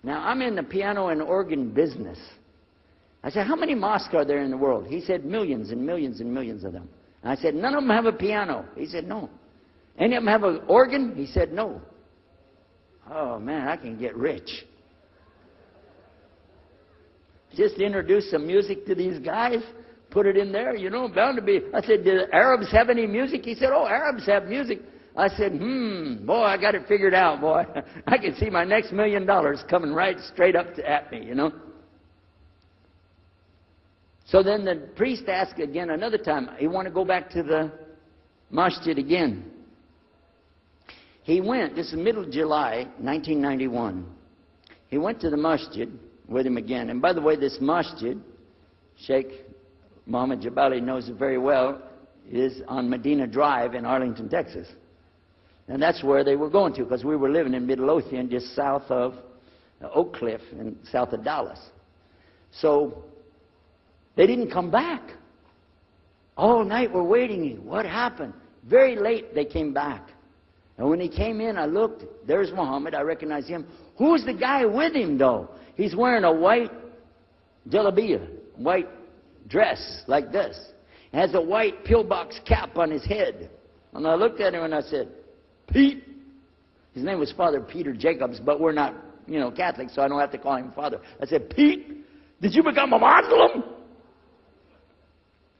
Now, I'm in the piano and organ business. I said, how many mosques are there in the world? He said, millions and millions and millions of them. And I said, none of them have a piano. He said, no. Any of them have an organ? He said, no. Oh, man, I can get rich. Just introduce some music to these guys, put it in there, you know, bound to be. I said, do the Arabs have any music? He said, oh, Arabs have music. I said, boy, I got it figured out, boy. I can see my next $1 million coming right straight up at me, you know. So then the priest asked again another time. He wanted to go back to the masjid again. He went, this is middle of July, 1991. He went to the masjid with him again. And by the way, this masjid, Sheikh Mohammed Jabali knows it very well, is on Medina Drive in Arlington, Texas. And that's where they were going to, because we were living in Midlothian, just south of Oak Cliff and south of Dallas. So they didn't come back. All night we're waiting. What happened? Very late they came back. And when he came in, I looked. There's Muhammad. I recognize him. Who's the guy with him, though? He's wearing a white jalabiyah, white dress like this. He has a white pillbox cap on his head. And I looked at him and I said, Pete. His name was Father Peter Jacobs, but we're not, you know, Catholic, so I don't have to call him Father. I said, Pete, did you become a Muslim?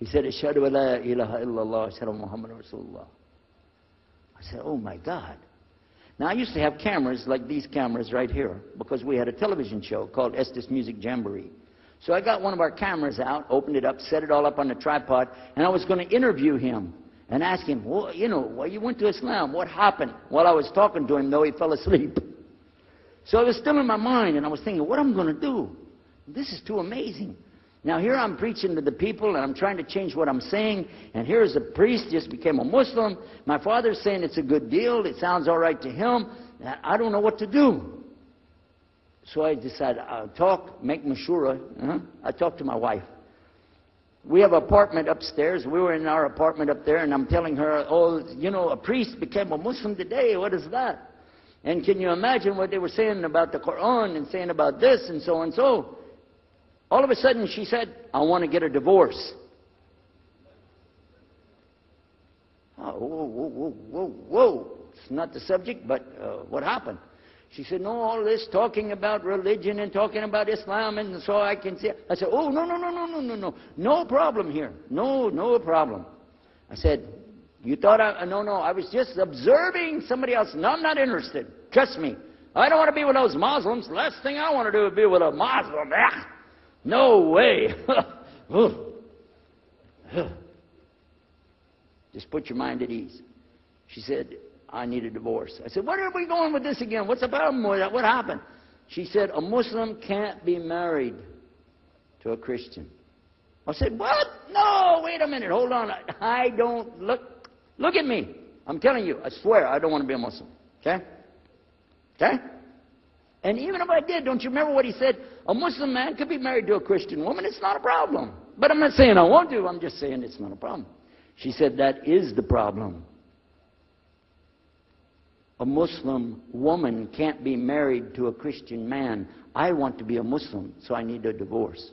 He said, Ashhadu an la ilaha illallah, Ashhadu Muhammad Rasulullah. I said, oh my God. Now, I used to have cameras like these cameras right here, because we had a television show called Estes Music Jamboree. So I got one of our cameras out, opened it up, set it all up on the tripod, and I was going to interview him and ask him, well, you know, why you went to Islam? What happened? While I was talking to him, though, he fell asleep. So it was still in my mind, and I was thinking, what am I going to do? This is too amazing. Now, here I'm preaching to the people, and I'm trying to change what I'm saying, and here's a priest just became a Muslim. My father's saying it's a good deal. It sounds all right to him. I don't know what to do. So I decided I'll talk, make mashura. I talked to my wife. We have an apartment upstairs. We were in our apartment up there, and I'm telling her, oh, you know, a priest became a Muslim today. What is that? And can you imagine what they were saying about the Quran and saying about this and so and so? All of a sudden, she said, I want to get a divorce. Oh, whoa, whoa, whoa, whoa, whoa. It's not the subject, but what happened? She said, no, all this talking about religion and talking about Islam, and so I can see. I said, oh, no, no, no, no, no, no, no. No problem here. No, no problem. I said, you thought no, I was just observing somebody else. No, I'm not interested. Trust me. I don't want to be with those Muslims. The last thing I want to do is be with a Muslim. No way. Just put your mind at ease. She said, I need a divorce. I said, where are we going with this again? What's the problem with that? What happened? She said, a Muslim can't be married to a Christian. I said, what? No, wait a minute. Hold on. I don't look at me. I'm telling you, I swear, I don't want to be a Muslim. Okay? Okay? And even if I did, don't you remember what he said? A Muslim man could be married to a Christian woman. It's not a problem. But I'm not saying I won't do. I'm just saying it's not a problem. She said, that is the problem. A Muslim woman can't be married to a Christian man. I want to be a Muslim, so I need a divorce.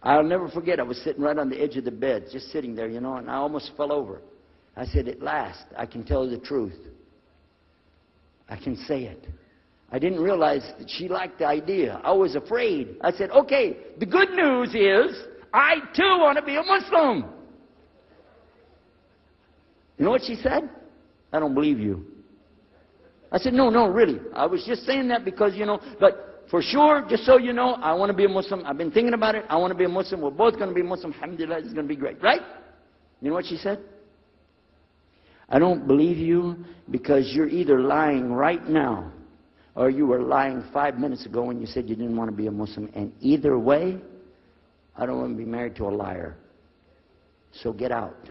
I'll never forget, I was sitting right on the edge of the bed, just sitting there, you know, and I almost fell over. I said, at last, I can tell the truth. I can say it. I didn't realize that she liked the idea. I was afraid. I said, okay, the good news is, I too want to be a Muslim. You know what she said? I don't believe you. I said, no, really. I was just saying that because, you know, but for sure, just so you know, I want to be a Muslim. I've been thinking about it. I want to be a Muslim. We're both going to be Muslim. Alhamdulillah, it's going to be great. Right? You know what she said? I don't believe you because you're either lying right now or you were lying 5 minutes ago when you said you didn't want to be a Muslim. And either way, I don't want to be married to a liar. So get out.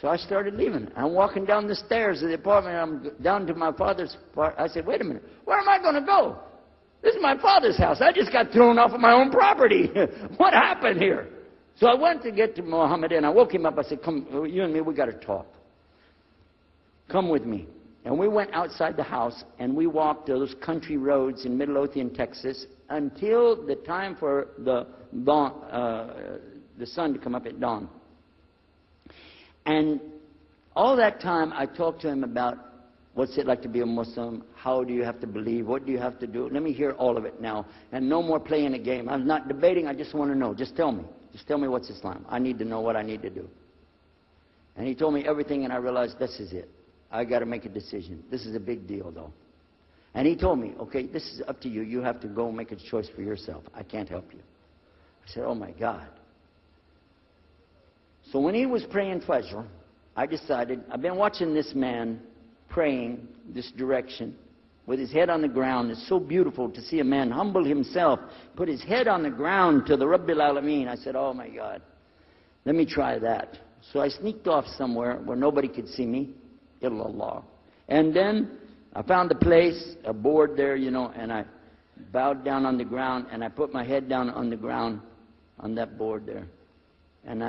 So I started leaving. I'm walking down the stairs of the apartment. I'm down to my father's part. I said, wait a minute. Where am I going to go? This is my father's house. I just got thrown off of my own property. What happened here? So I went to get to Muhammad, and I woke him up. I said, come, you and me, we got to talk. Come with me. And we went outside the house, and we walked those country roads in Midlothian, Texas, until the time for the sun to come up at dawn. And all that time, I talked to him about what's it like to be a Muslim, how do you have to believe, what do you have to do. Let me hear all of it now, and no more playing a game. I'm not debating, I just want to know. Just tell me. Just tell me what's Islam. I need to know what I need to do. And he told me everything, and I realized this is it. I got to make a decision. This is a big deal, though. And he told me, okay, this is up to you. You have to go make a choice for yourself. I can't help you. I said, oh my God. So when he was praying Fajr, I decided, I've been watching this man praying this direction with his head on the ground. It's so beautiful to see a man humble himself, put his head on the ground to the Rabbil Alameen. I said, oh my God, let me try that. So I sneaked off somewhere where nobody could see me, illallah. And then I found a place, a board there, you know, and I bowed down on the ground, and I put my head down on the ground on that board there. And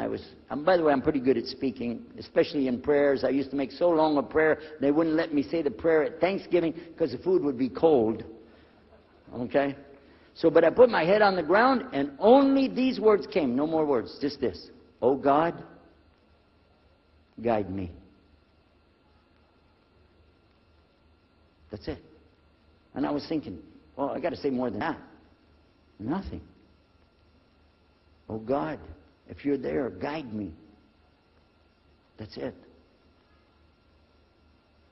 by the way, I'm pretty good at speaking, especially in prayers. I used to make so long a prayer, they wouldn't let me say the prayer at Thanksgiving because the food would be cold. Okay? So, but I put my head on the ground, and only these words came, no more words, just this. Oh God, guide me. That's it. And I was thinking, well, I got to say more than that. Nothing. Oh God, if you're there, guide me. That's it.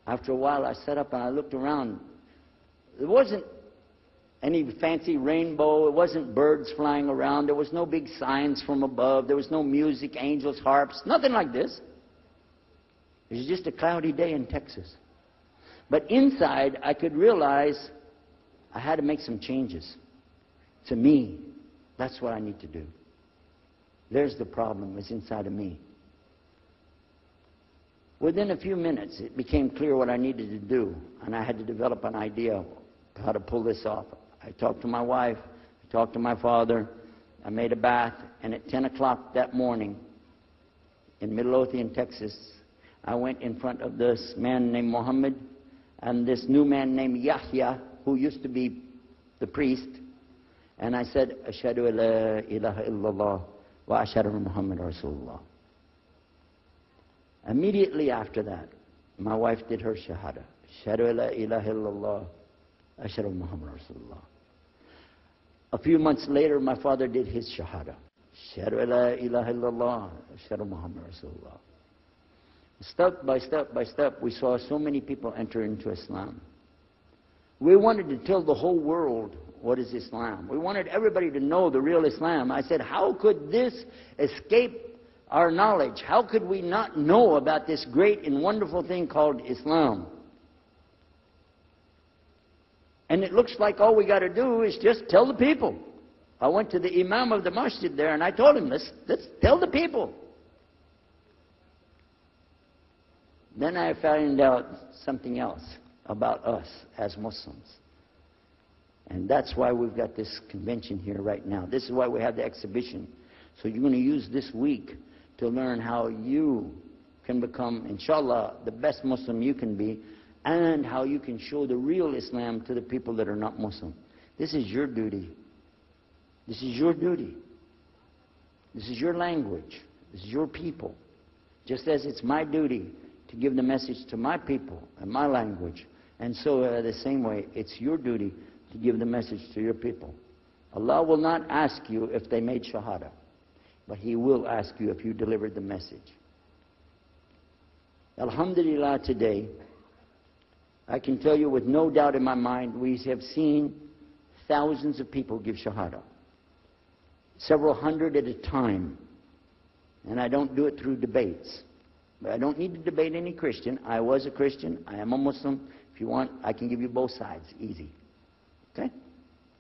After a while, I sat up and I looked around. There wasn't any fancy rainbow. It wasn't birds flying around. There was no big signs from above. There was no music, angels, harps, nothing like this. It was just a cloudy day in Texas. But inside, I could realize I had to make some changes. To me, that's what I need to do. There's the problem, it's inside of me. Within a few minutes, it became clear what I needed to do, and I had to develop an idea of how to pull this off. I talked to my wife, I talked to my father, I made a bath, and at 10 o'clock that morning, in Midlothian, Texas, I went in front of this man named Muhammad, and this new man named Yahya, who used to be the priest, and I said, Ashhadu la ilaha illallah wa ashhadu Muhammad Rasulullah. Immediately after that, my wife did her shahada. Ashhadu la ilaha illallah, ashhadu Muhammad Rasulullah. A few months later, my father did his shahada. Ashhadu la ilaha illallah, ashhadu Muhammad Rasulullah. Step by step by step, we saw so many people enter into Islam. We wanted to tell the whole world what is Islam. We wanted everybody to know the real Islam. I said, how could this escape our knowledge? How could we not know about this great and wonderful thing called Islam? And it looks like all we got to do is just tell the people. I went to the imam of the masjid there, and I told him, let's tell the people. Then I found out something else about us as Muslims. And that's why we've got this convention here right now. This is why we have the exhibition. So you're going to use this week to learn how you can become, inshallah, the best Muslim you can be, and how you can show the real Islam to the people that are not Muslim. This is your duty. This is your duty. This is your language. This is your people. Just as it's my duty to give the message to my people and my language. And so the same way, it's your duty to give the message to your people. Allah will not ask you if they made shahada, but He will ask you if you delivered the message. Alhamdulillah, today, I can tell you with no doubt in my mind, we have seen thousands of people give shahada. Several hundred at a time. And I don't do it through debates. But I don't need to debate any Christian. I was a Christian. I am a Muslim. If you want, I can give you both sides. Easy. Okay?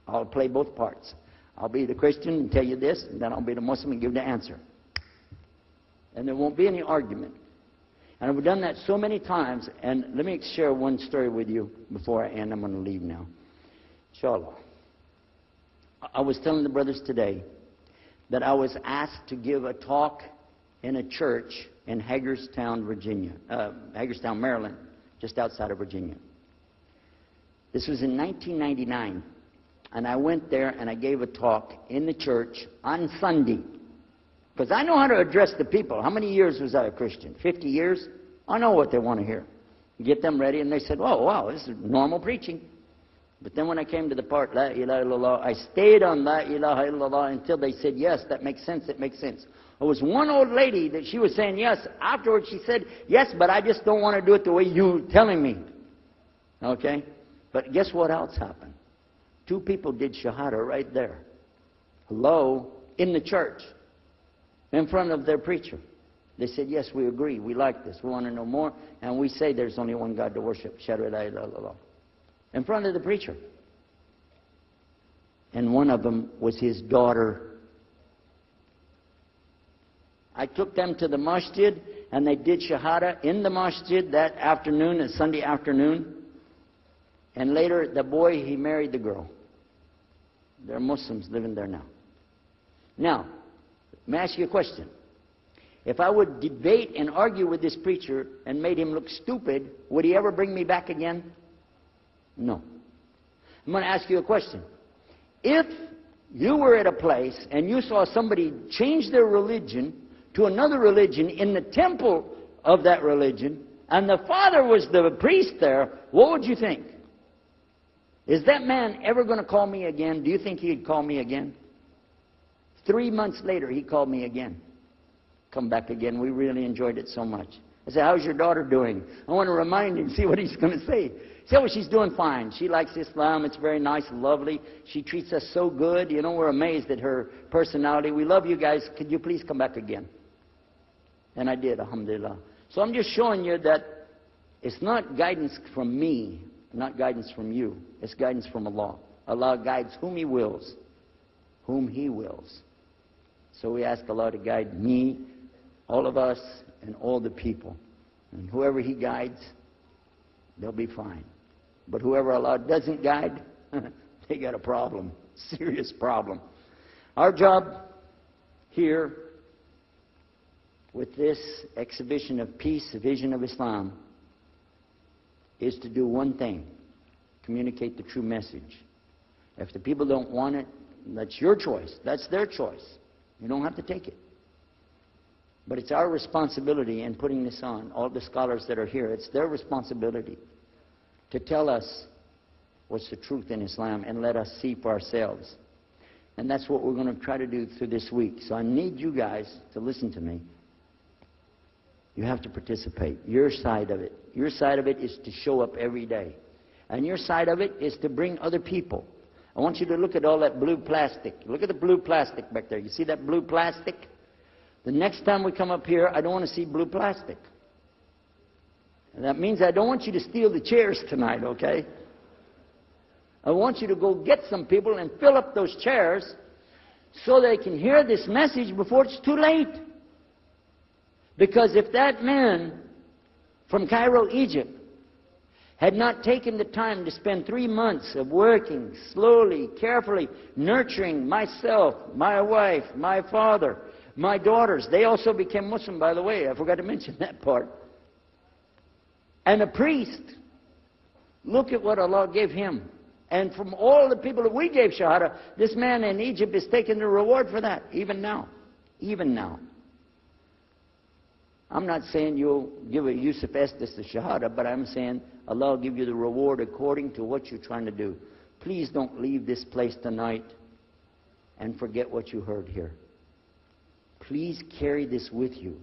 I'll play both parts. I'll be the Christian and tell you this, and then I'll be the Muslim and give the answer. And there won't be any argument. And I've done that so many times. And let me share one story with you before I end. I'm going to leave now. Inshallah. I was telling the brothers today that I was asked to give a talk in a church in Hagerstown, Maryland, just outside of Virginia. This was in 1999, and I went there and I gave a talk in the church on Sunday. Because I know how to address the people. How many years was I a Christian? 50 years? I know what they want to hear. Get them ready, and they said, oh, wow, this is normal preaching. But then when I came to the part, La ilaha illallah, I stayed on La ilaha illallah until they said, yes, that makes sense, it makes sense. There was one old lady that she was saying yes. Afterwards she said, yes, but I just don't want to do it the way you're telling me. Okay? But guess what else happened? 2 people did Shahada right there. Hello? In the church. In front of their preacher. They said, yes, we agree. We like this. We want to know more. And we say there's only one God to worship. Shahada la ilaha illallah. In front of the preacher. And one of them was his daughter. I took them to the masjid, and they did Shahada in the masjid that afternoon, a Sunday afternoon. And later, the boy, he married the girl. They're Muslims living there now. Now, let me ask you a question. If I would debate and argue with this preacher and made him look stupid, would he ever bring me back again? No. I'm going to ask you a question. If you were at a place and you saw somebody change their religion to another religion in the temple of that religion, and the father was the priest there, what would you think? Is that man ever going to call me again? Do you think he'd call me again? 3 months later, he called me again. Come back again. We really enjoyed it so much. I said, how's your daughter doing? I want to remind him, see what he's going to say. He said, well, she's doing fine. She likes Islam. It's very nice and lovely. She treats us so good. You know, we're amazed at her personality. We love you guys. Could you please come back again? And I did, alhamdulillah. So I'm just showing you that it's not guidance from me, not guidance from you. It's guidance from Allah. Allah guides whom He wills. Whom He wills. So we ask Allah to guide me, all of us, and all the people. And whoever He guides, they'll be fine. But whoever Allah doesn't guide, they got a problem. Serious problem. Our job here with this exhibition of peace, the vision of Islam, is to do one thing. Communicate the true message. If the people don't want it, that's your choice. That's their choice. You don't have to take it. But it's our responsibility in putting this on, all the scholars that are here, it's their responsibility to tell us what's the truth in Islam and let us see for ourselves. And that's what we're going to try to do through this week. So I need you guys to listen to me. You have to participate. Your side of it. Your side of it is to show up every day. And your side of it is to bring other people. I want you to look at all that blue plastic. Look at the blue plastic back there. You see that blue plastic? The next time we come up here, I don't want to see blue plastic. And that means I don't want you to steal the chairs tonight, okay? I want you to go get some people and fill up those chairs so they can hear this message before it's too late. Because if that man from Cairo, Egypt, had not taken the time to spend 3 months of working slowly, carefully, nurturing myself, my wife, my father, my daughters. They also became Muslim, by the way. I forgot to mention that part. And a priest. Look at what Allah gave him. And from all the people that we gave Shahada, this man in Egypt is taking the reward for that, even now. Even now. I'm not saying you'll give a Yusuf Estes the Shahada, but I'm saying Allah will give you the reward according to what you're trying to do. Please don't leave this place tonight and forget what you heard here. Please carry this with you.